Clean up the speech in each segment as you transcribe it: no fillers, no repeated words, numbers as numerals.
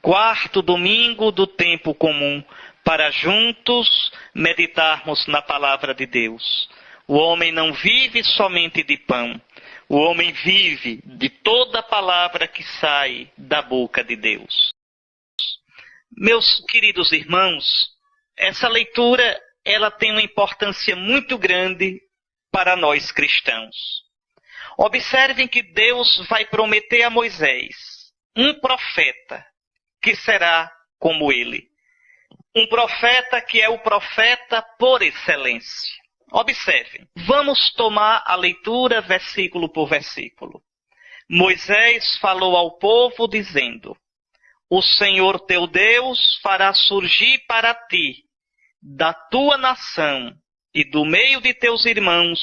quarto domingo do tempo comum, para juntos meditarmos na palavra de Deus. O homem não vive somente de pão, o homem vive de toda palavra que sai da boca de Deus. Meus queridos irmãos, essa leitura ela tem uma importância muito grande para nós cristãos. Observem que Deus vai prometer a Moisés um profeta que será como ele. Um profeta que é o profeta por excelência. Observem, vamos tomar a leitura versículo por versículo. Moisés falou ao povo dizendo: o Senhor teu Deus fará surgir para ti, da tua nação e do meio de teus irmãos,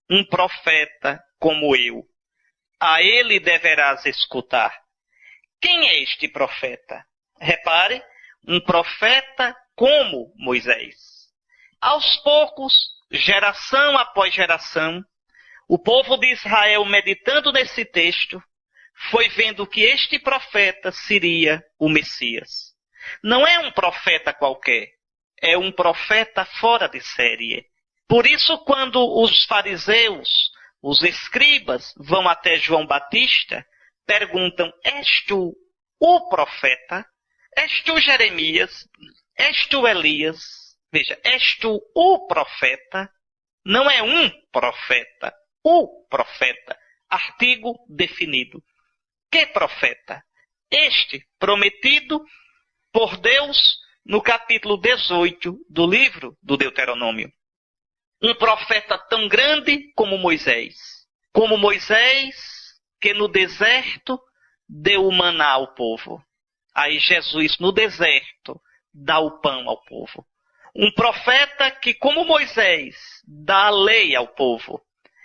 um profeta como eu. A ele deverás escutar. Quem é este profeta? Repare, um profeta como Moisés. Aos poucos, geração após geração, o povo de Israel, meditando nesse texto, foi vendo que este profeta seria o Messias. Não é um profeta qualquer, é um profeta fora de série. Por isso, quando os fariseus, os escribas, vão até João Batista, perguntam: és tu o profeta? És tu Jeremias? És tu Elias? Veja, és tu o profeta? Não é um profeta, o profeta. Artigo definido. Que profeta? Este prometido por Deus no capítulo 18 do livro do Deuteronômio. Um profeta tão grande como Moisés. Como Moisés, que no deserto deu o maná ao povo. Aí Jesus, no deserto, dá o pão ao povo. Um profeta que, como Moisés, dá a lei ao povo.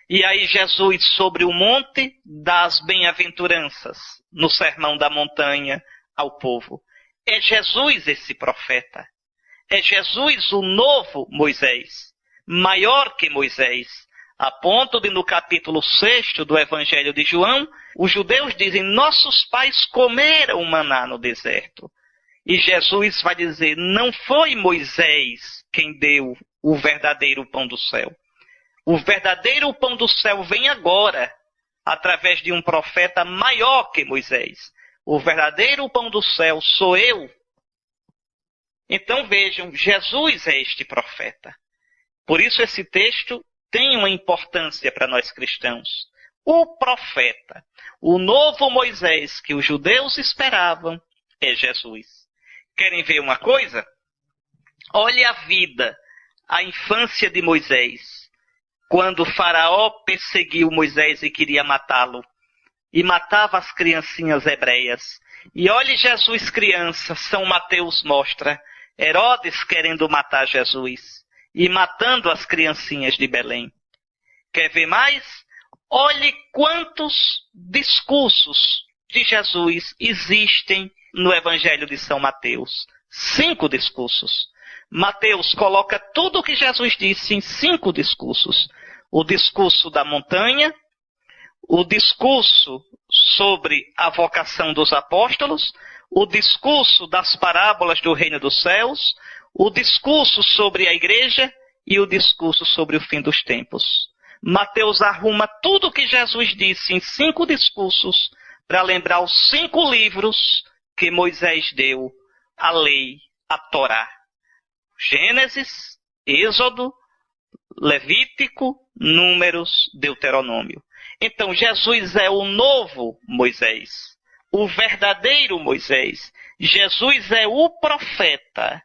E aí Jesus, sobre o monte, dá as bem-aventuranças no sermão da montanha ao povo. É Jesus esse profeta. É Jesus o novo Moisés, maior que Moisés. A ponto de, no capítulo 6 do Evangelho de João, os judeus dizem: nossos pais comeram maná no deserto. E Jesus vai dizer: não foi Moisés quem deu o verdadeiro pão do céu. O verdadeiro pão do céu vem agora, através de um profeta maior que Moisés. O verdadeiro pão do céu sou eu. Então vejam, Jesus é este profeta. Por isso esse texto tem uma importância para nós cristãos. O profeta, o novo Moisés que os judeus esperavam, é Jesus. Querem ver uma coisa? Olhe a vida, a infância de Moisés. Quando o faraó perseguiu Moisés e queria matá-lo, e matava as criancinhas hebreias. E olhe Jesus criança, São Mateus mostra, Herodes querendo matar Jesus, e matando as criancinhas de Belém. Quer ver mais? Olhe quantos discursos de Jesus existem no Evangelho de São Mateus. 5 discursos. Mateus coloca tudo o que Jesus disse em 5 discursos. O discurso da montanha, o discurso sobre a vocação dos apóstolos, o discurso das parábolas do reino dos céus, o discurso sobre a igreja e o discurso sobre o fim dos tempos. Mateus arruma tudo o que Jesus disse em 5 discursos para lembrar os 5 livros que Moisés deu, a lei, a Torá. Gênesis, Êxodo, Levítico, Números, Deuteronômio. Então Jesus é o novo Moisés, o verdadeiro Moisés. Jesus é o profeta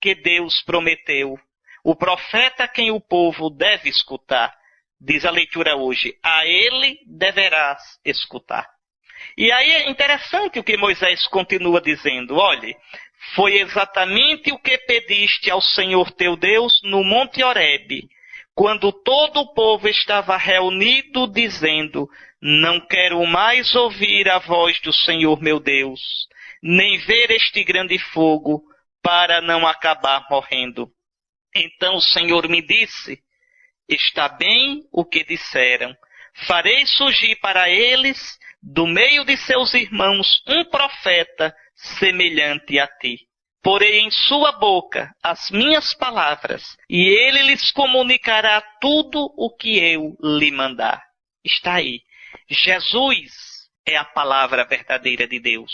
que Deus prometeu, o profeta a quem o povo deve escutar. Diz a leitura hoje: a ele deverás escutar. E aí é interessante o que Moisés continua dizendo: olhe, foi exatamente o que pediste ao Senhor teu Deus no Monte Horebe, quando todo o povo estava reunido, dizendo: não quero mais ouvir a voz do Senhor meu Deus, nem ver este grande fogo, para não acabar morrendo. Então o Senhor me disse: está bem o que disseram, farei surgir para eles do meio de seus irmãos um profeta semelhante a ti. Porei em sua boca as minhas palavras, e ele lhes comunicará tudo o que eu lhe mandar. Está aí. Jesus é a palavra verdadeira de Deus.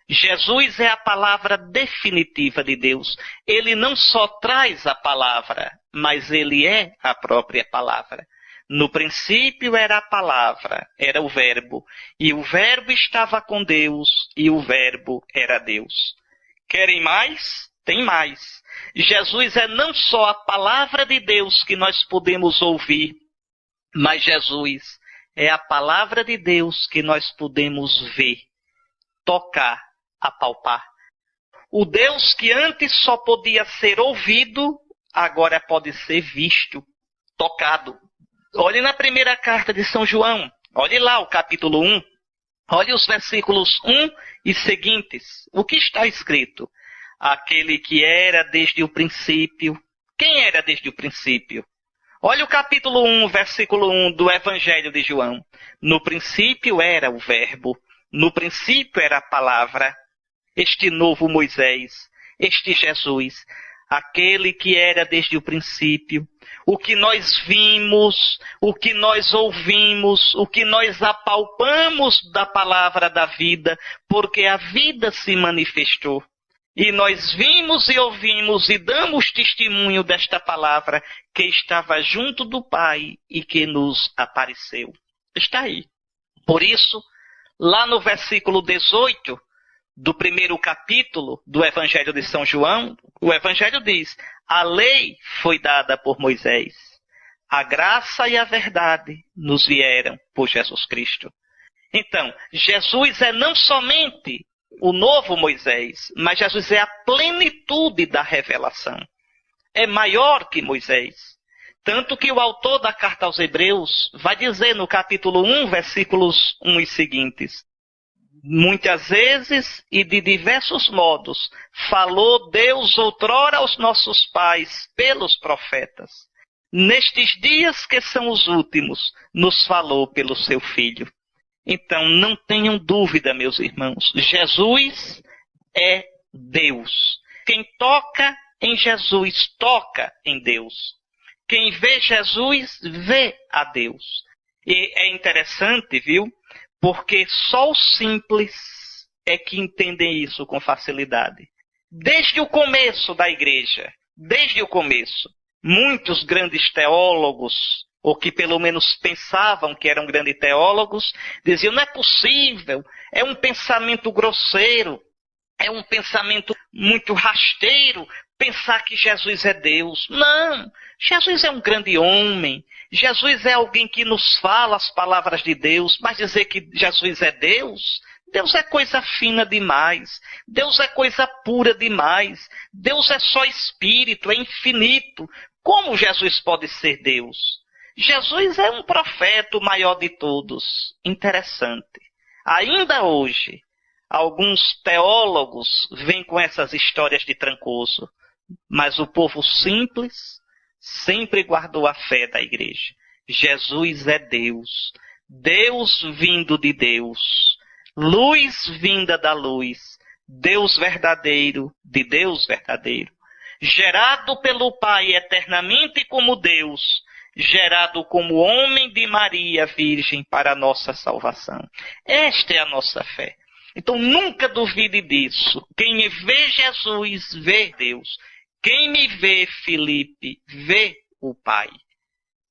Jesus é a palavra definitiva de Deus. Ele não só traz a palavra, mas ele é a própria palavra. No princípio era a palavra, era o verbo, e o verbo estava com Deus, e o verbo era Deus. Querem mais? Tem mais. Jesus é não só a palavra de Deus que nós podemos ouvir, mas Jesus é a palavra de Deus que nós podemos ver, tocar, apalpar. O Deus que antes só podia ser ouvido, agora pode ser visto, tocado. Olhe na primeira carta de São João, olhe lá o capítulo 1, olhe os versículos 1 e seguintes. O que está escrito? Aquele que era desde o princípio. Quem era desde o princípio? Olha o capítulo 1, versículo 1 do Evangelho de João. No princípio era o verbo, no princípio era a palavra, este novo Moisés, este Jesus, aquele que era desde o princípio. O que nós vimos, o que nós ouvimos, o que nós apalpamos da palavra da vida, porque a vida se manifestou. E nós vimos e ouvimos e damos testemunho desta palavra que estava junto do Pai e que nos apareceu. Está aí. Por isso, lá no versículo 18 do primeiro capítulo do Evangelho de São João, o Evangelho diz: a lei foi dada por Moisés, a graça e a verdade nos vieram por Jesus Cristo. Então, Jesus é não somente o novo Moisés, mas Jesus é a plenitude da revelação. É maior que Moisés. Tanto que o autor da carta aos Hebreus vai dizer no capítulo 1, versículos 1 e seguintes: muitas vezes e de diversos modos falou Deus outrora aos nossos pais pelos profetas. Nestes dias que são os últimos, nos falou pelo seu Filho. Então, não tenham dúvida, meus irmãos, Jesus é Deus. Quem toca em Jesus, toca em Deus. Quem vê Jesus, vê a Deus. E é interessante, viu? Porque só os simples é que entendem isso com facilidade. Desde o começo da igreja, desde o começo, muitos grandes teólogos, ou que pelo menos pensavam que eram grandes teólogos, diziam: não é possível, é um pensamento grosseiro, é um pensamento muito rasteiro pensar que Jesus é Deus. Não, Jesus é um grande homem, Jesus é alguém que nos fala as palavras de Deus, mas dizer que Jesus é Deus, Deus é coisa fina demais, Deus é coisa pura demais, Deus é só espírito, é infinito. Como Jesus pode ser Deus? Jesus é um profeta, o maior de todos. Interessante. Ainda hoje, alguns teólogos vêm com essas histórias de Trancoso, mas o povo simples sempre guardou a fé da igreja. Jesus é Deus, Deus vindo de Deus, luz vinda da luz, Deus verdadeiro de Deus verdadeiro, gerado pelo Pai eternamente como Deus, gerado como homem de Maria Virgem para a nossa salvação. Esta é a nossa fé. Então nunca duvide disso. Quem vê Jesus, vê Deus. Quem me vê, Filipe, vê o Pai.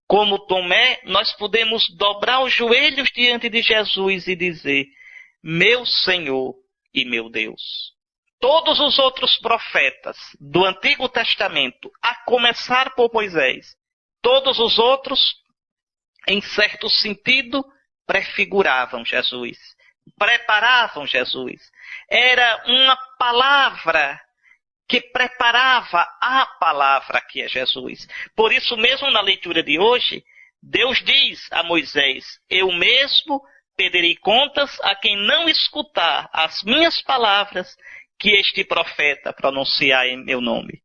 Como Tomé, nós podemos dobrar os joelhos diante de Jesus e dizer: meu Senhor e meu Deus. Todos os outros profetas do Antigo Testamento, a começar por Moisés, todos os outros, em certo sentido, prefiguravam Jesus, preparavam Jesus. Era uma palavra que preparava a palavra que é Jesus. Por isso mesmo, na leitura de hoje, Deus diz a Moisés: eu mesmo pedirei contas a quem não escutar as minhas palavras que este profeta pronunciar em meu nome.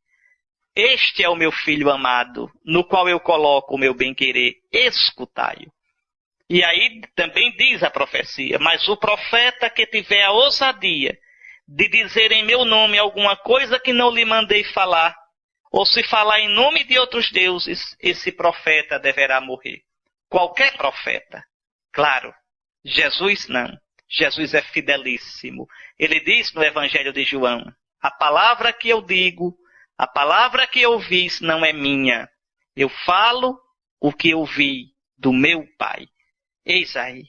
Este é o meu filho amado, no qual eu coloco o meu bem-querer, escutai-o. E aí também diz a profecia: mas o profeta que tiver a ousadia de dizer em meu nome alguma coisa que não lhe mandei falar, ou se falar em nome de outros deuses, esse profeta deverá morrer. Qualquer profeta. Claro, Jesus não. Jesus é fidelíssimo. Ele diz no Evangelho de João: a palavra que eu digo, a palavra que eu ouvi não é minha. Eu falo o que ouvi do meu Pai. Eis aí.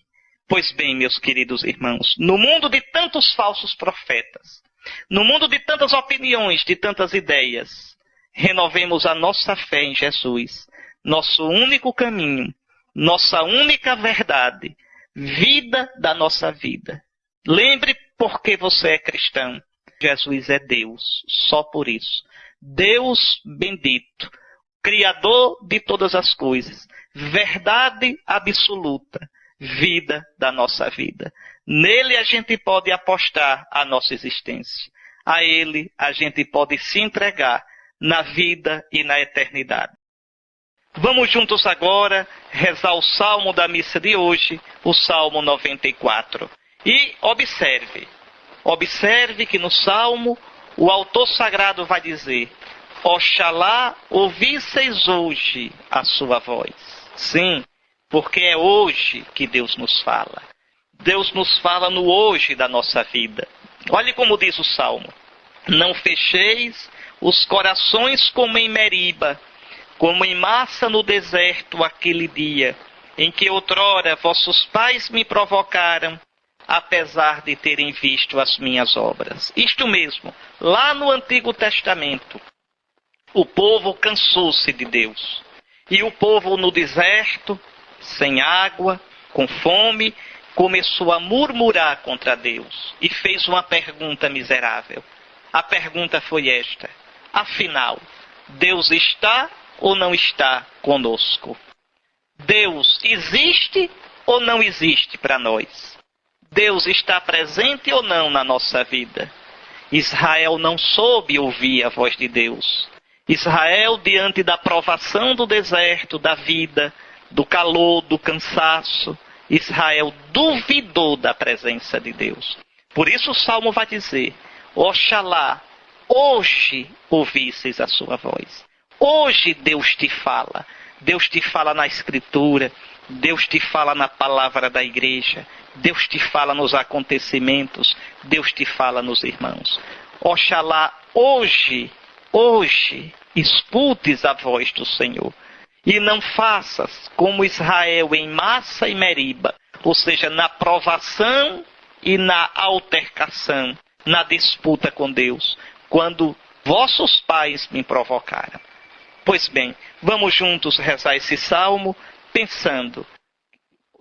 Pois bem, meus queridos irmãos, no mundo de tantos falsos profetas, no mundo de tantas opiniões, de tantas ideias, renovemos a nossa fé em Jesus, nosso único caminho, nossa única verdade, vida da nossa vida. Lembre por que você é cristão. Jesus é Deus, só por isso. Deus bendito, Criador de todas as coisas, verdade absoluta, vida da nossa vida. Nele a gente pode apostar a nossa existência. A Ele a gente pode se entregar na vida e na eternidade. Vamos juntos agora rezar o salmo da missa de hoje, o Salmo 94. E observe que no salmo o autor sagrado vai dizer: Oxalá ouvisseis hoje a sua voz. Sim, porque é hoje que Deus nos fala. Deus nos fala no hoje da nossa vida. Olhe como diz o salmo: não fecheis os corações como em Meriba, como em Massa no deserto aquele dia, em que outrora vossos pais me provocaram, apesar de terem visto as minhas obras. Isto mesmo, lá no Antigo Testamento, o povo cansou-se de Deus. E o povo no deserto, sem água, com fome, começou a murmurar contra Deus e fez uma pergunta miserável. A pergunta foi esta: afinal, Deus está ou não está conosco? Deus existe ou não existe para nós? Deus está presente ou não na nossa vida? Israel não soube ouvir a voz de Deus. Israel, diante da provação do deserto, da vida, do calor, do cansaço, Israel duvidou da presença de Deus. Por isso o Salmo vai dizer: Oxalá, hoje ouvisseis a sua voz. Hoje Deus te fala. Deus te fala na Escritura, Deus te fala na palavra da igreja, Deus te fala nos acontecimentos, Deus te fala nos irmãos. Oxalá, hoje, escutes a voz do Senhor. E não faças como Israel em Massa e Meriba, ou seja, na provação e na altercação, na disputa com Deus, quando vossos pais me provocaram. Pois bem, vamos juntos rezar esse salmo, pensando: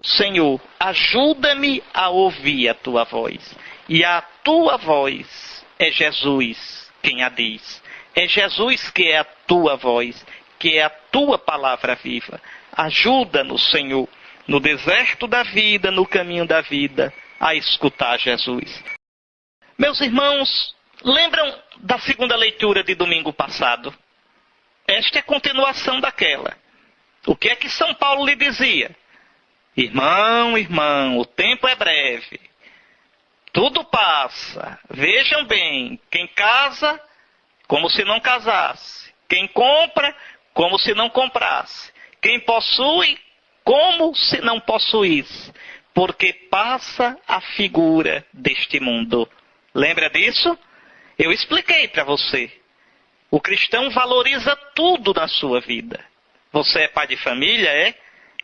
Senhor, ajuda-me a ouvir a tua voz. E a tua voz é Jesus quem a diz. É Jesus que é a tua voz, que é a tua palavra viva. Ajuda-nos, Senhor, no deserto da vida, no caminho da vida, a escutar Jesus. Meus irmãos, lembram da segunda leitura de domingo passado? Esta é a continuação daquela. O que é que São Paulo lhe dizia? Irmão, o tempo é breve. Tudo passa. Vejam bem, quem casa, como se não casasse. Quem compra, como se não comprasse. Quem possui, como se não possuísse. Porque passa a figura deste mundo. Lembra disso? Eu expliquei para você. O cristão valoriza tudo na sua vida. Você é pai de família,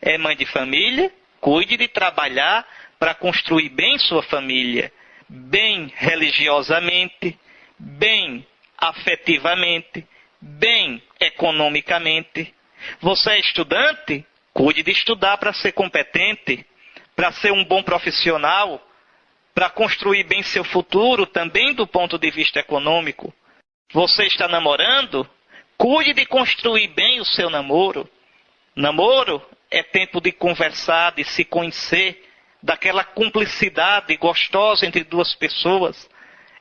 é mãe de família? Cuide de trabalhar para construir bem sua família. Bem religiosamente, bem afetivamente, bem economicamente. Você é estudante? Cuide de estudar para ser competente, para ser um bom profissional, para construir bem seu futuro, também do ponto de vista econômico. Você está namorando? Cuide de construir bem o seu namoro. Namoro é tempo de conversar, de se conhecer, daquela cumplicidade gostosa entre duas pessoas.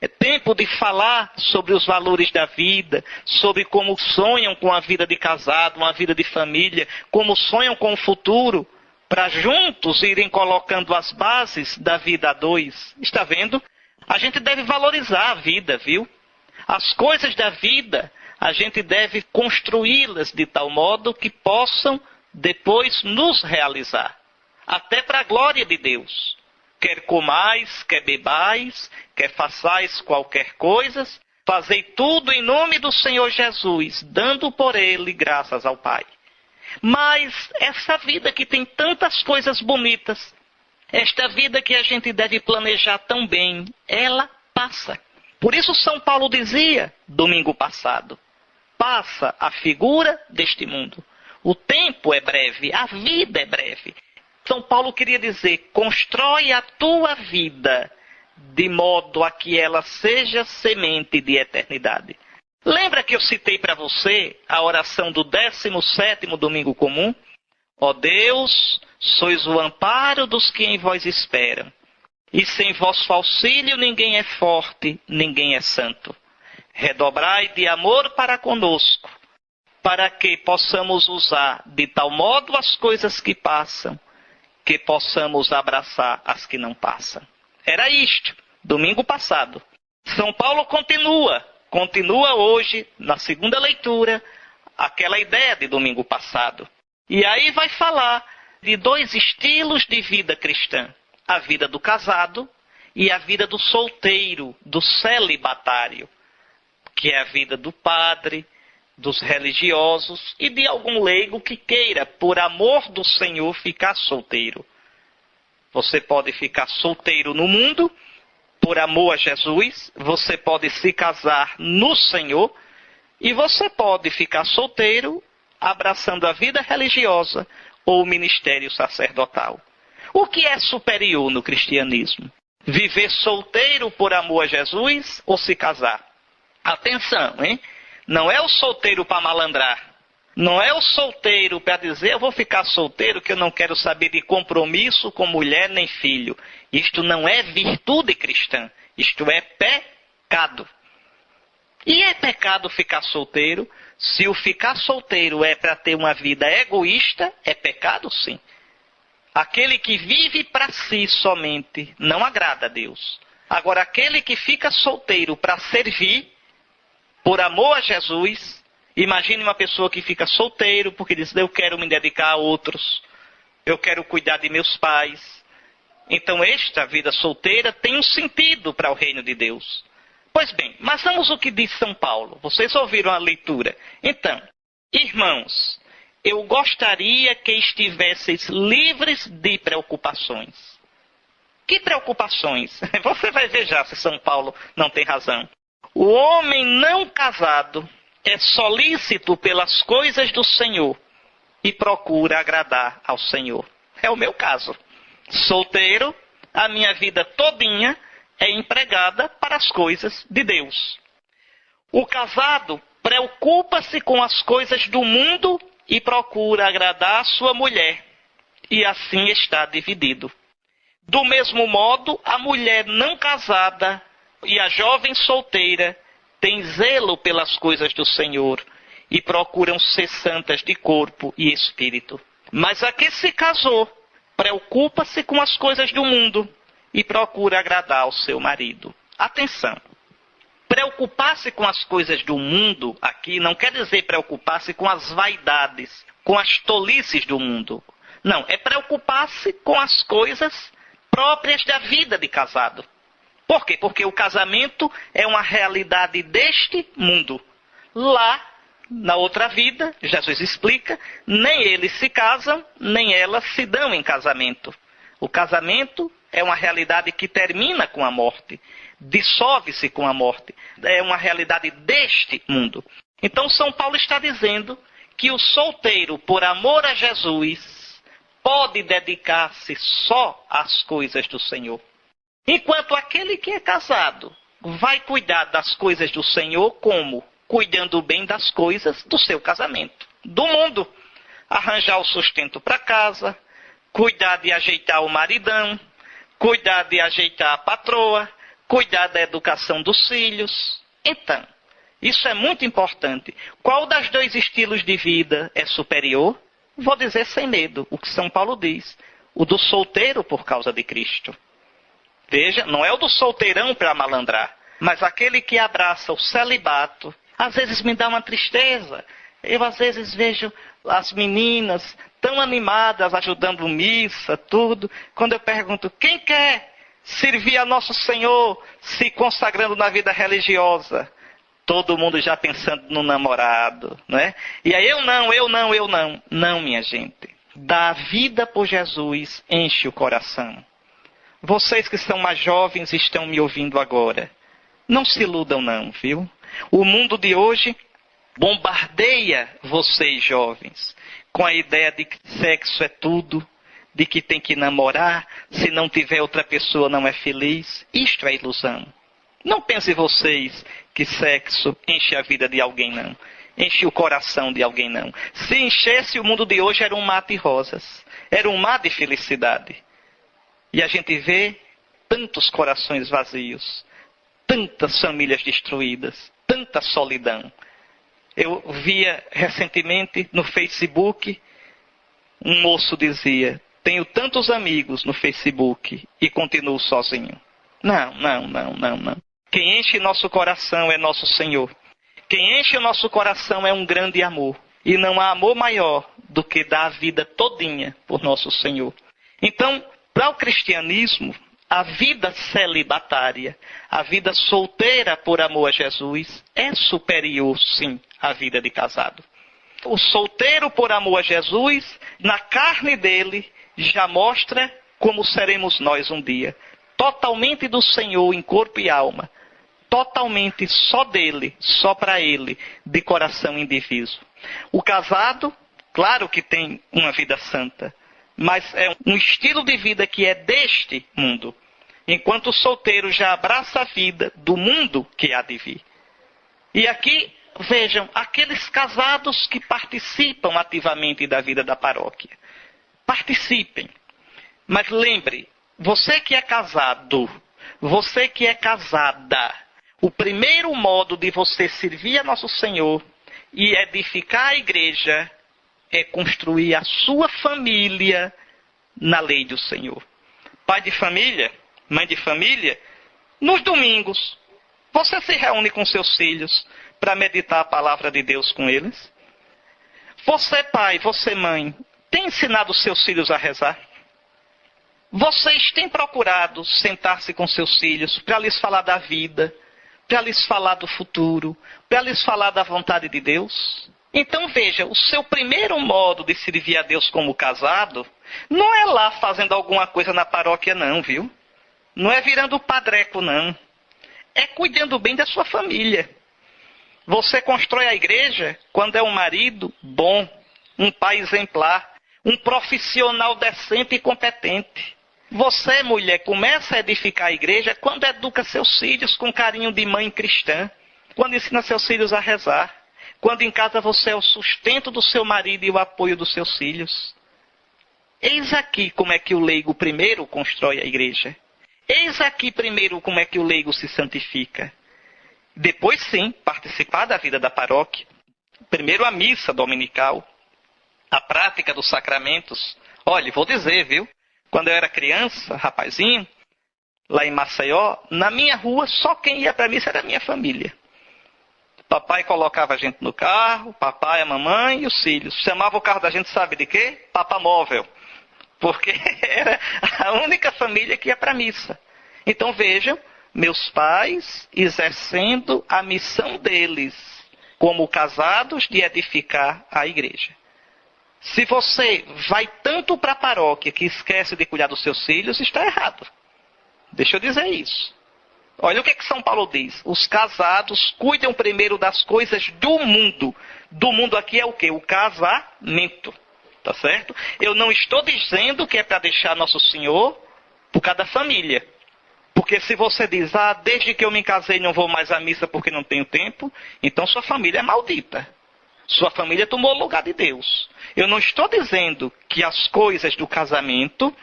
É tempo de falar sobre os valores da vida, sobre como sonham com a vida de casado, uma vida de família, como sonham com o futuro, para juntos irem colocando as bases da vida a dois. Está vendo? A gente deve valorizar a vida, viu? As coisas da vida, a gente deve construí-las de tal modo que possam depois nos realizar, até para a glória de Deus. Quer comais, quer bebais, quer façais qualquer coisa, fazei tudo em nome do Senhor Jesus, dando por ele graças ao Pai. Mas essa vida que tem tantas coisas bonitas, esta vida que a gente deve planejar tão bem, ela passa. Por isso São Paulo dizia, domingo passado, passa a figura deste mundo. O tempo é breve, a vida é breve. São Paulo queria dizer, constrói a tua vida de modo a que ela seja semente de eternidade. Lembra que eu citei para você a oração do 17º domingo comum? Ó Deus, sois o amparo dos que em vós esperam. E sem vosso auxílio ninguém é forte, ninguém é santo. Redobrai de amor para conosco, para que possamos usar de tal modo as coisas que passam, que possamos abraçar as que não passam. Era isto, domingo passado. São Paulo continua hoje, na segunda leitura, aquela ideia de domingo passado. E aí vai falar de dois estilos de vida cristã. A vida do casado e a vida do solteiro, do celibatário, que é a vida do padre, dos religiosos e de algum leigo que queira, por amor do Senhor, ficar solteiro. Você pode ficar solteiro no mundo, por amor a Jesus, você pode se casar no Senhor e você pode ficar solteiro abraçando a vida religiosa ou o ministério sacerdotal. O que é superior no cristianismo? Viver solteiro por amor a Jesus ou se casar? Atenção, hein? Não é o solteiro para malandrar. Não é o solteiro para dizer, eu vou ficar solteiro que eu não quero saber de compromisso com mulher nem filho. Isto não é virtude cristã. Isto é pecado. E é pecado ficar solteiro? Se o ficar solteiro é para ter uma vida egoísta, é pecado sim. Aquele que vive para si somente não agrada a Deus. Agora, aquele que fica solteiro para servir, por amor a Jesus, imagine uma pessoa que fica solteiro porque diz, eu quero me dedicar a outros, eu quero cuidar de meus pais. Então esta vida solteira tem um sentido para o reino de Deus. Pois bem, mas vamos ao que diz São Paulo. Vocês ouviram a leitura. Então, irmãos, eu gostaria que estivesseis livres de preocupações. Que preocupações? Você vai ver já se São Paulo não tem razão. O homem não casado é solícito pelas coisas do Senhor e procura agradar ao Senhor. É o meu caso. Solteiro, a minha vida todinha é empregada para as coisas de Deus. O casado preocupa-se com as coisas do mundo e procura agradar a sua mulher, e assim está dividido. Do mesmo modo, a mulher não casada e a jovem solteira têm zelo pelas coisas do Senhor e procuram ser santas de corpo e espírito. Mas a que se casou preocupa-se com as coisas do mundo e procura agradar ao seu marido. Atenção! Preocupar-se com as coisas do mundo aqui não quer dizer preocupar-se com as vaidades, com as tolices do mundo. Não, é preocupar-se com as coisas próprias da vida de casado. Por quê? Porque o casamento é uma realidade deste mundo. Lá, na outra vida, Jesus explica, nem eles se casam, nem elas se dão em casamento. O casamento é uma realidade que termina com a morte, dissolve-se com a morte. É uma realidade deste mundo. Então São Paulo está dizendo que o solteiro, por amor a Jesus, pode dedicar-se só às coisas do Senhor. Enquanto aquele que é casado vai cuidar das coisas do Senhor como? Cuidando bem das coisas do seu casamento, do mundo. Arranjar o sustento para casa, cuidar de ajeitar o maridão, cuidar de ajeitar a patroa, cuidar da educação dos filhos. Então, isso é muito importante. Qual das dois estilos de vida é superior? Vou dizer sem medo o que São Paulo diz. O do solteiro por causa de Cristo. Veja, não é o do solteirão para malandrar, mas aquele que abraça o celibato. Às vezes me dá uma tristeza. Eu às vezes vejo as meninas tão animadas, ajudando missa, tudo. Quando eu pergunto, quem quer servir a Nosso Senhor se consagrando na vida religiosa? Todo mundo já pensando no namorado, né? E aí eu não. Não, minha gente. Dar vida por Jesus enche o coração. Vocês que são mais jovens estão me ouvindo agora. Não se iludam não, viu? O mundo de hoje bombardeia vocês jovens com a ideia de que sexo é tudo, de que tem que namorar, se não tiver outra pessoa não é feliz. Isto é ilusão. Não pensem vocês que sexo enche a vida de alguém não. Enche o coração de alguém não. Se enchesse, o mundo de hoje era um mar de rosas. Era um mar de felicidade. E a gente vê tantos corações vazios, tantas famílias destruídas, tanta solidão. Eu via recentemente no Facebook, um moço dizia, tenho tantos amigos no Facebook e continuo sozinho. Não. Quem enche nosso coração é nosso Senhor. Quem enche o nosso coração é um grande amor. E não há amor maior do que dar a vida todinha por nosso Senhor. Então, para o cristianismo, a vida celibatária, a vida solteira por amor a Jesus, é superior, sim, à vida de casado. O solteiro por amor a Jesus, na carne dele, já mostra como seremos nós um dia. Totalmente do Senhor em corpo e alma. Totalmente só dele, só para ele, de coração indiviso. O casado, claro que tem uma vida santa, mas é um estilo de vida que é deste mundo. Enquanto o solteiro já abraça a vida do mundo que há de vir. E aqui, vejam, aqueles casados que participam ativamente da vida da paróquia. Participem. Mas lembre, você que é casado, você que é casada, o primeiro modo de você servir a Nosso Senhor e edificar a igreja é construir a sua família na lei do Senhor. Pai de família, mãe de família, nos domingos, você se reúne com seus filhos para meditar a palavra de Deus com eles? Você, pai, você, mãe, tem ensinado seus filhos a rezar? Vocês têm procurado sentar-se com seus filhos para lhes falar da vida, para lhes falar do futuro, para lhes falar da vontade de Deus? Então veja, o seu primeiro modo de servir a Deus como casado não é lá fazendo alguma coisa na paróquia não, viu? Não é virando padreco não. É cuidando bem da sua família. Você constrói a igreja quando é um marido bom, um pai exemplar, um profissional decente e competente. Você, mulher, começa a edificar a igreja quando educa seus filhos com carinho de mãe cristã, quando ensina seus filhos a rezar, quando em casa você é o sustento do seu marido e o apoio dos seus filhos. Eis aqui como é que o leigo primeiro constrói a igreja. Eis aqui primeiro como é que o leigo se santifica. Depois sim, participar da vida da paróquia. Primeiro a missa dominical, a prática dos sacramentos. Olha, vou dizer, viu? Quando eu era criança, rapazinho, lá em Maceió, na minha rua, só quem ia para a missa era a minha família. Papai colocava a gente no carro, papai, a mamãe e os filhos. Chamava o carro da gente, sabe de quê? Papamóvel. Porque era a única família que ia para a missa. Então vejam, meus pais exercendo a missão deles como casados de edificar a igreja. Se você vai tanto para a paróquia que esquece de cuidar dos seus filhos, está errado. Deixa eu dizer isso. Olha o que São Paulo diz. Os casados cuidam primeiro das coisas do mundo. Do mundo aqui é o quê? O casamento. Tá certo? Eu não estou dizendo que é para deixar Nosso Senhor por causa da família. Porque se você diz, desde que eu me casei não vou mais à missa porque não tenho tempo, então sua família é maldita. Sua família tomou o lugar de Deus. Eu não estou dizendo que as coisas do casamento,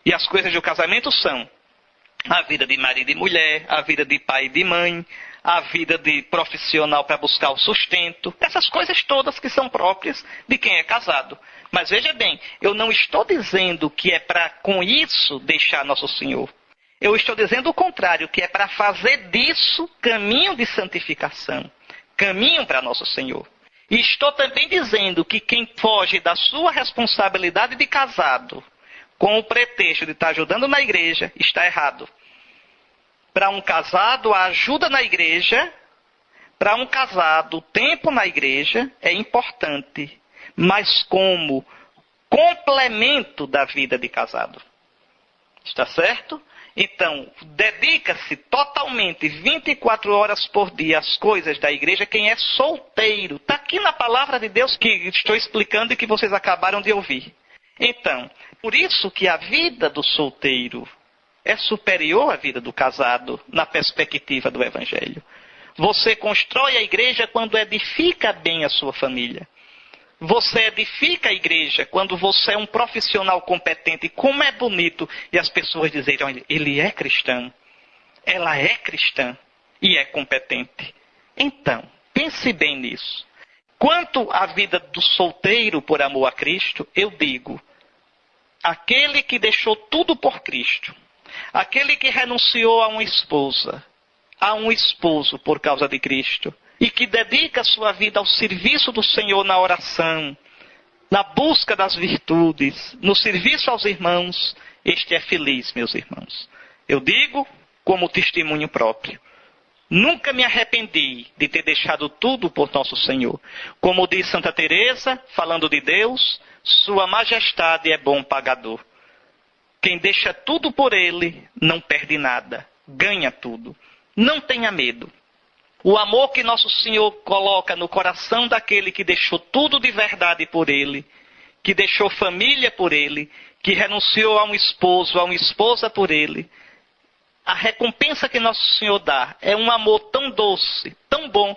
e as coisas do casamento são a vida de marido e mulher, a vida de pai e de mãe, a vida de profissional para buscar o sustento, essas coisas todas que são próprias de quem é casado. Mas veja bem, eu não estou dizendo que é para com isso deixar Nosso Senhor. Eu estou dizendo o contrário, que é para fazer disso caminho de santificação, caminho para Nosso Senhor. E estou também dizendo que quem foge da sua responsabilidade de casado, com o pretexto de estar ajudando na igreja, está errado. Para um casado, a ajuda na igreja, para um casado, o tempo na igreja é importante, mas como complemento da vida de casado. Está certo? Então, dedica-se totalmente, 24 horas por dia, às coisas da igreja, quem é solteiro. Está aqui na palavra de Deus que estou explicando e que vocês acabaram de ouvir. Então, por isso que a vida do solteiro é superior à vida do casado, na perspectiva do Evangelho. Você constrói a igreja quando edifica bem a sua família. Você edifica a igreja quando você é um profissional competente. Como é bonito e as pessoas dizerem, olha, ele é cristão, ela é cristã e é competente. Então, pense bem nisso. Quanto à vida do solteiro por amor a Cristo, eu digo, aquele que deixou tudo por Cristo, aquele que renunciou a uma esposa, a um esposo por causa de Cristo, e que dedica a sua vida ao serviço do Senhor na oração, na busca das virtudes, no serviço aos irmãos, este é feliz, meus irmãos. Eu digo como testemunho próprio. Nunca me arrependi de ter deixado tudo por nosso Senhor. Como diz Santa Teresa, falando de Deus, Sua Majestade é bom pagador. Quem deixa tudo por Ele não perde nada, ganha tudo. Não tenha medo. O amor que Nosso Senhor coloca no coração daquele que deixou tudo de verdade por Ele, que deixou família por Ele, que renunciou a um esposo, a uma esposa por Ele, a recompensa que Nosso Senhor dá é um amor tão doce, tão bom,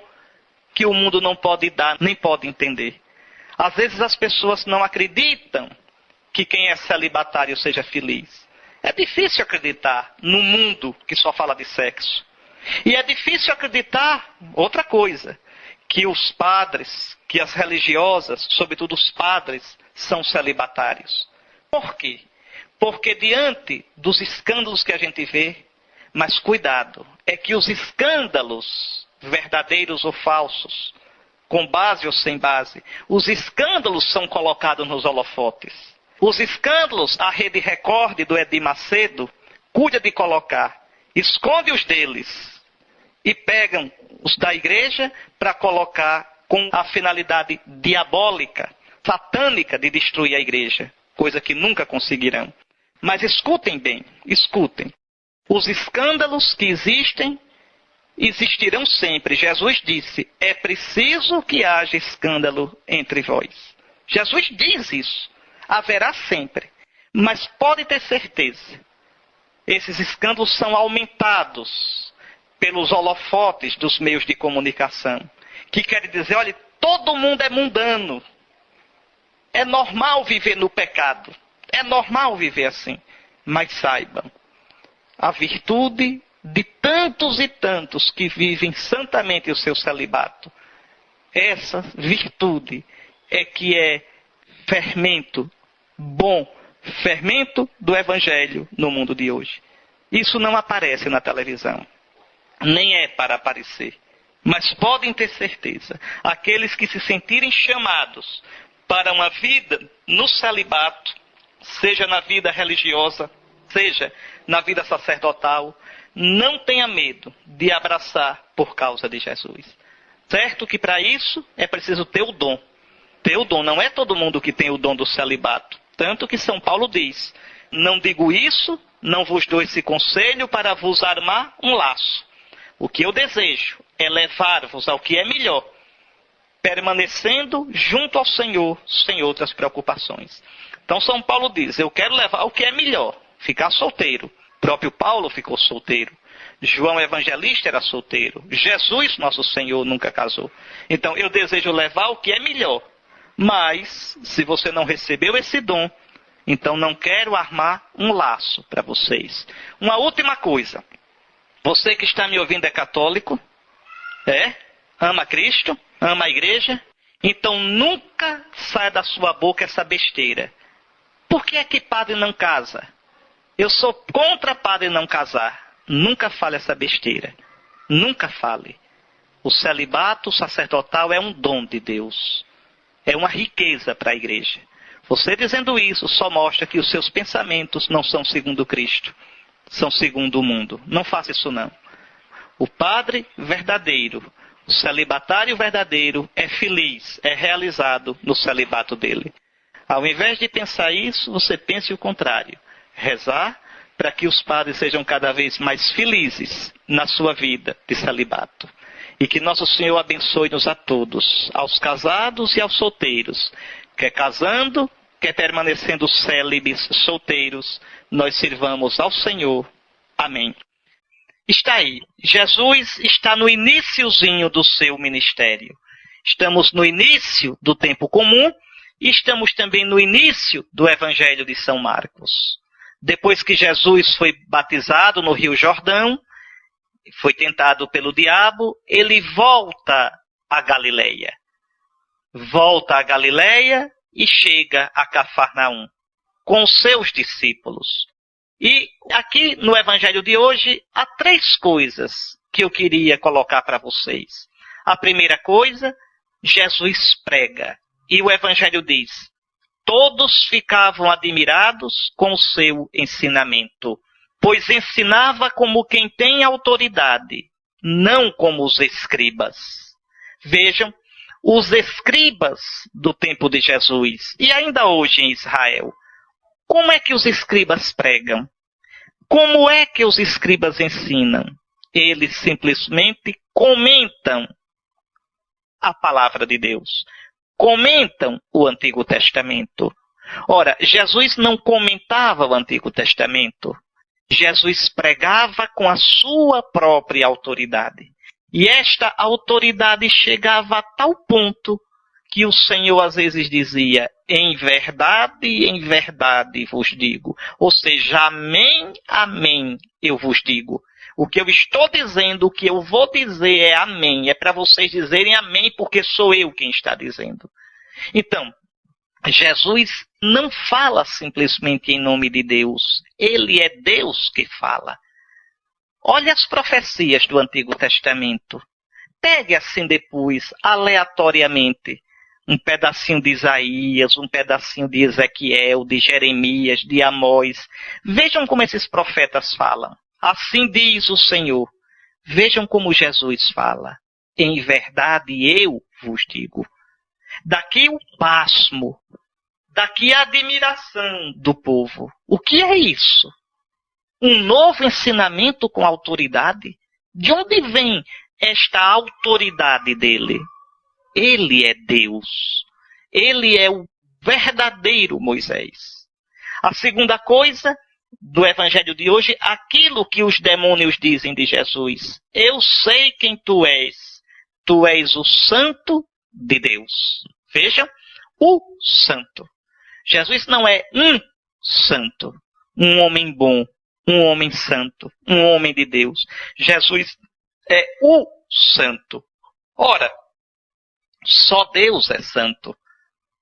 que o mundo não pode dar, nem pode entender. Às vezes as pessoas não acreditam que quem é celibatário seja feliz. É difícil acreditar num mundo que só fala de sexo. E é difícil acreditar, outra coisa, que os padres, que as religiosas, sobretudo os padres, são celibatários. Por quê? Porque diante dos escândalos que a gente vê, mas cuidado, é que os escândalos, verdadeiros ou falsos, com base ou sem base, os escândalos são colocados nos holofotes. Os escândalos, a Rede Record do Edir Macedo, cuida de colocar, esconde os deles e pegam os da igreja para colocar com a finalidade diabólica, satânica de destruir a igreja, coisa que nunca conseguirão. Mas escutem bem, escutem. Os escândalos que existem, existirão sempre. Jesus disse, é preciso que haja escândalo entre vós. Jesus diz isso. Haverá sempre. Mas pode ter certeza, esses escândalos são aumentados pelos holofotes dos meios de comunicação. Que quer dizer, olha, todo mundo é mundano. É normal viver no pecado. É normal viver assim. Mas saibam, a virtude de tantos e tantos que vivem santamente o seu celibato, essa virtude é que é fermento bom, fermento do Evangelho no mundo de hoje. Isso não aparece na televisão, nem é para aparecer. Mas podem ter certeza, aqueles que se sentirem chamados para uma vida no celibato, seja na vida religiosa, seja na vida sacerdotal, não tenha medo de abraçar por causa de Jesus. Certo que para isso é preciso ter o dom. Ter o dom. Não é todo mundo que tem o dom do celibato. Tanto que São Paulo diz, não digo isso, não vos dou esse conselho para vos armar um laço. O que eu desejo é levar-vos ao que é melhor, permanecendo junto ao Senhor, sem outras preocupações. Então São Paulo diz, eu quero levar ao que é melhor, ficar solteiro. O próprio Paulo ficou solteiro. João Evangelista era solteiro. Jesus, nosso Senhor, nunca casou. Então eu desejo levar o que é melhor. Mas, se você não recebeu esse dom, então não quero armar um laço para vocês. Uma última coisa. Você que está me ouvindo é católico, Ama Cristo? Ama a igreja? Então nunca saia da sua boca essa besteira. Por que é que padre não casa? Eu sou contra padre não casar. Nunca fale essa besteira. Nunca fale. O celibato sacerdotal é um dom de Deus. É uma riqueza para a igreja. Você dizendo isso só mostra que os seus pensamentos não são segundo Cristo. São segundo o mundo. Não faça isso não. O padre verdadeiro, o celibatário verdadeiro é feliz, é realizado no celibato dele. Ao invés de pensar isso, você pense o contrário. Rezar para que os padres sejam cada vez mais felizes na sua vida de celibato. E que Nosso Senhor abençoe-nos a todos, aos casados e aos solteiros. Quer casando, quer permanecendo célibes, solteiros, nós sirvamos ao Senhor. Amém. Está aí. Jesus está no iniciozinho do seu ministério. Estamos no início do tempo comum e estamos também no início do Evangelho de São Marcos. Depois que Jesus foi batizado no Rio Jordão, foi tentado pelo diabo, ele volta a Galileia. Volta a Galileia e chega a Cafarnaum com os seus discípulos. E aqui no Evangelho de hoje há 3 coisas que eu queria colocar para vocês. A primeira coisa, Jesus prega. E o Evangelho diz: todos ficavam admirados com o seu ensinamento, pois ensinava como quem tem autoridade, não como os escribas. Vejam, os escribas do tempo de Jesus, e ainda hoje em Israel, como é que os escribas pregam? Como é que os escribas ensinam? Eles simplesmente comentam a palavra de Deus. Comentam o Antigo Testamento. Ora, Jesus não comentava o Antigo Testamento. Jesus pregava com a sua própria autoridade. E esta autoridade chegava a tal ponto que o Senhor às vezes dizia: em verdade vos digo. Ou seja, amém, amém, eu vos digo. O que eu estou dizendo, o que eu vou dizer é amém. É para vocês dizerem amém, porque sou eu quem está dizendo. Então, Jesus não fala simplesmente em nome de Deus. Ele é Deus que fala. Olha as profecias do Antigo Testamento. Pegue assim depois, aleatoriamente, um pedacinho de Isaías, um pedacinho de Ezequiel, de Jeremias, de Amós. Vejam como esses profetas falam. Assim diz o Senhor. Vejam como Jesus fala. Em verdade eu vos digo. Daqui o pasmo, daqui a admiração do povo. O que é isso? Um novo ensinamento com autoridade? De onde vem esta autoridade dele? Ele é Deus. Ele é o verdadeiro Moisés. A segunda coisa do Evangelho de hoje, aquilo que os demônios dizem de Jesus. Eu sei quem tu és. Tu és o Santo de Deus. Vejam, o Santo. Jesus não é um santo, um homem bom, um homem santo, um homem de Deus. Jesus é o Santo. Ora, só Deus é santo.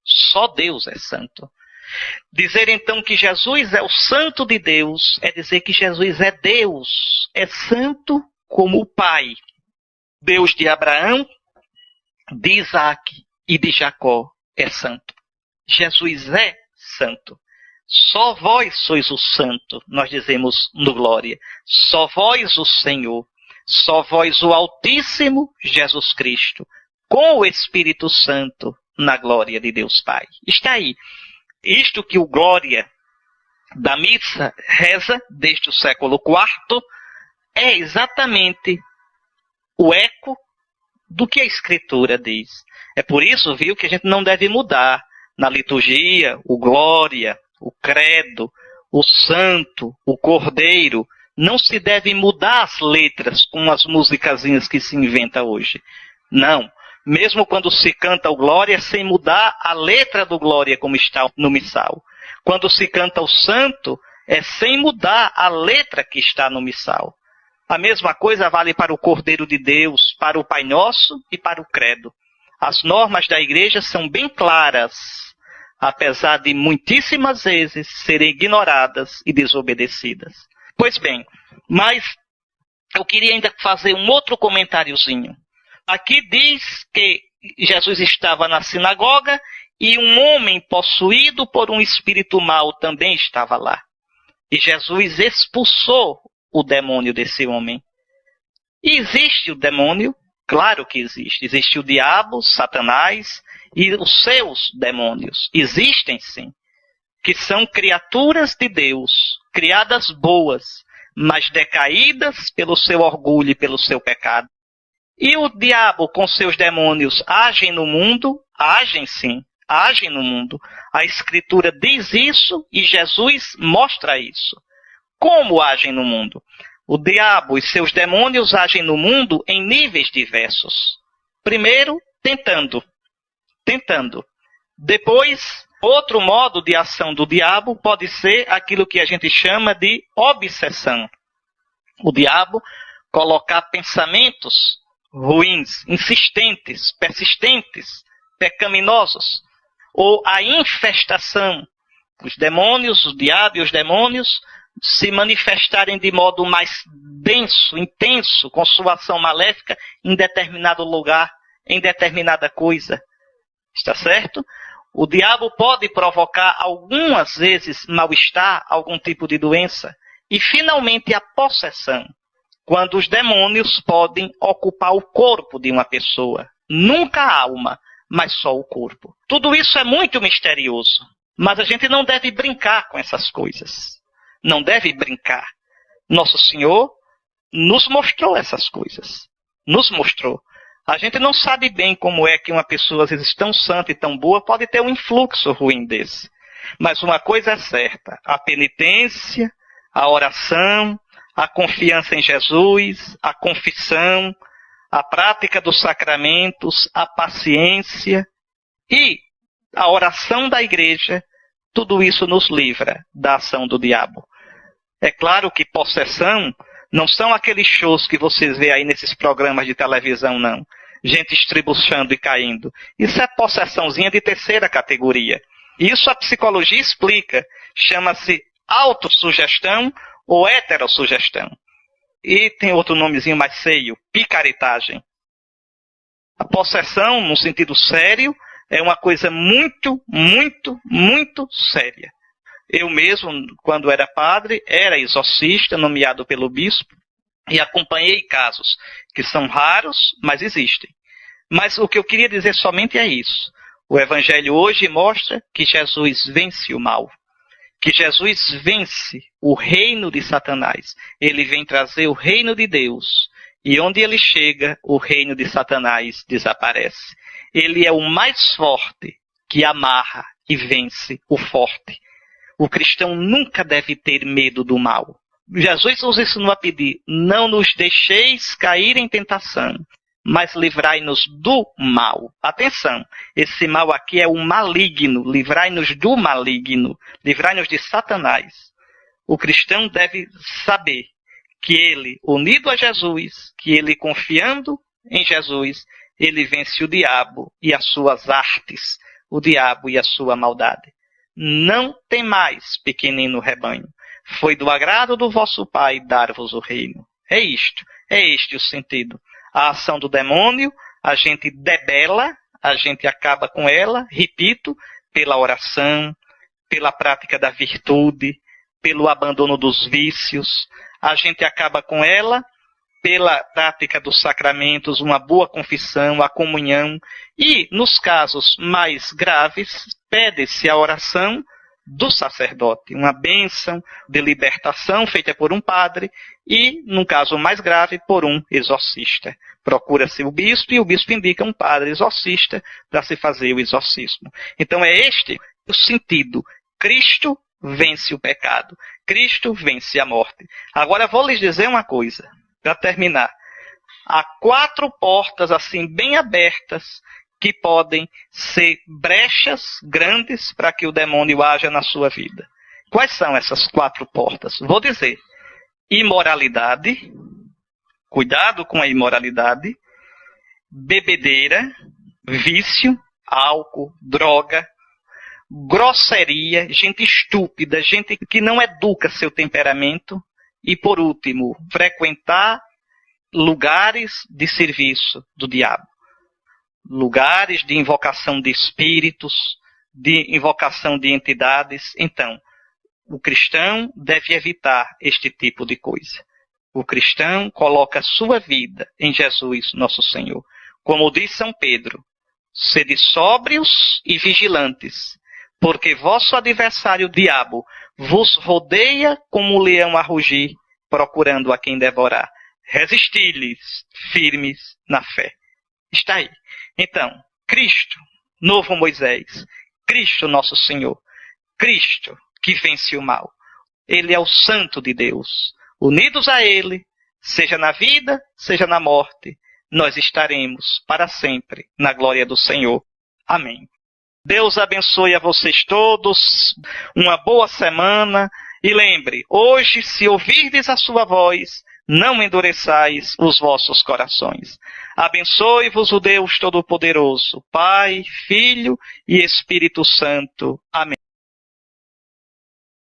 Só Deus é santo. Dizer então que Jesus é o Santo de Deus é dizer que Jesus é Deus, é santo como o Pai. Deus de Abraão, de Isaac e de Jacó é santo. Jesus é santo. Só vós sois o santo, nós dizemos no Glória. Só vós o Senhor. Só vós o Altíssimo Jesus Cristo, com o Espírito Santo, na glória de Deus Pai. Está aí. Isto que o Glória da missa reza desde o século IV é exatamente o eco do que a Escritura diz. É por isso, viu, que a gente não deve mudar na liturgia o Glória, o Credo, o Santo, o Cordeiro. Não se deve mudar as letras com as musicazinhas que se inventa hoje. Não. Mesmo quando se canta o Glória, sem mudar a letra do Glória como está no missal. Quando se canta o Santo, é sem mudar a letra que está no missal. A mesma coisa vale para o Cordeiro de Deus, para o Pai Nosso e para o Credo. As normas da igreja são bem claras, apesar de muitíssimas vezes serem ignoradas e desobedecidas. Pois bem, mas eu queria ainda fazer um outro comentáriozinho. Aqui diz que Jesus estava na sinagoga e um homem possuído por um espírito mau também estava lá. E Jesus expulsou o demônio desse homem. E existe o demônio? Claro que existe. Existe o diabo, Satanás e os seus demônios. Existem sim. Que são criaturas de Deus, criadas boas, mas decaídas pelo seu orgulho e pelo seu pecado. E o diabo com seus demônios agem no mundo? Agem sim. Agem no mundo. A Escritura diz isso e Jesus mostra isso. Como agem no mundo? O diabo e seus demônios agem no mundo em níveis diversos. Primeiro, tentando. Depois, outro modo de ação do diabo pode ser aquilo que a gente chama de obsessão. O diabo colocar pensamentos ruins, insistentes, persistentes, pecaminosos, ou a infestação. Os demônios, o diabo e os demônios se manifestarem de modo mais denso, intenso, com sua ação maléfica em determinado lugar, em determinada coisa. Está certo? O diabo pode provocar algumas vezes mal-estar, algum tipo de doença. E finalmente a possessão, quando os demônios podem ocupar o corpo de uma pessoa. Nunca a alma, mas só o corpo. Tudo isso é muito misterioso, mas a gente não deve brincar com essas coisas. Não deve brincar. Nosso Senhor nos mostrou essas coisas. Nos mostrou. A gente não sabe bem como é que uma pessoa, às vezes, tão santa e tão boa, pode ter um influxo ruim desse. Mas uma coisa é certa. A penitência, a oração, a confiança em Jesus, a confissão, a prática dos sacramentos, a paciência e a oração da igreja, tudo isso nos livra da ação do diabo. É claro que possessão não são aqueles shows que vocês veem aí nesses programas de televisão, não. Gente estribuchando e caindo. Isso é possessãozinha de terceira categoria. Isso a psicologia explica. Chama-se autossugestão ou heterossugestão. E tem outro nomezinho mais feio, picaretagem. A possessão, no sentido sério, é uma coisa muito, muito, muito séria. Eu mesmo, quando era padre, era exorcista, nomeado pelo bispo, e acompanhei casos que são raros, mas existem. Mas o que eu queria dizer somente é isso. O Evangelho hoje mostra que Jesus vence o mal. Que Jesus vence o reino de Satanás. Ele vem trazer o reino de Deus. E onde ele chega, o reino de Satanás desaparece. Ele é o mais forte que amarra e vence o forte. O cristão nunca deve ter medo do mal. Jesus nos ensinou a pedir, não nos deixeis cair em tentação, mas livrai-nos do mal. Atenção, esse mal aqui é o maligno, livrai-nos do maligno, livrai-nos de Satanás. O cristão deve saber que ele, unido a Jesus, que ele confiando em Jesus, ele vence o diabo e as suas artes, o diabo e a sua maldade. Não temais, pequenino rebanho. Foi do agrado do vosso Pai dar-vos o reino. É este o sentido. A ação do demônio, a gente debela, a gente acaba com ela, repito, pela oração, pela prática da virtude, pelo abandono dos vícios. A gente acaba com ela pela prática dos sacramentos, uma boa confissão, a comunhão. E, nos casos mais graves, pede-se a oração do sacerdote, uma bênção de libertação feita por um padre e, num caso mais grave, por um exorcista. Procura-se o bispo e o bispo indica um padre exorcista para se fazer o exorcismo. Então é este o sentido. Cristo vence o pecado. Cristo vence a morte. Agora vou lhes dizer uma coisa, para terminar. Há 4 portas assim bem abertas que podem ser brechas grandes para que o demônio haja na sua vida. Quais são essas 4 portas? Vou dizer: imoralidade, cuidado com a imoralidade, bebedeira, vício, álcool, droga, grosseria, gente estúpida, gente que não educa seu temperamento. E, por último, frequentar lugares de serviço do diabo. Lugares de invocação de espíritos, de invocação de entidades. Então, o cristão deve evitar este tipo de coisa. O cristão coloca a sua vida em Jesus, nosso Senhor. Como diz São Pedro, sede sóbrios e vigilantes, porque vosso adversário, o diabo, vos rodeia como um leão a rugir, procurando a quem devorar. Resisti-lhes, firmes na fé. Está aí. Então, Cristo, novo Moisés, Cristo nosso Senhor, Cristo que vence o mal. Ele é o Santo de Deus. Unidos a Ele, seja na vida, seja na morte, nós estaremos para sempre na glória do Senhor. Amém. Deus abençoe a vocês todos, uma boa semana, e lembre, hoje, se ouvirdes a sua voz, não endureçais os vossos corações. Abençoe-vos o Deus Todo-Poderoso, Pai, Filho e Espírito Santo. Amém.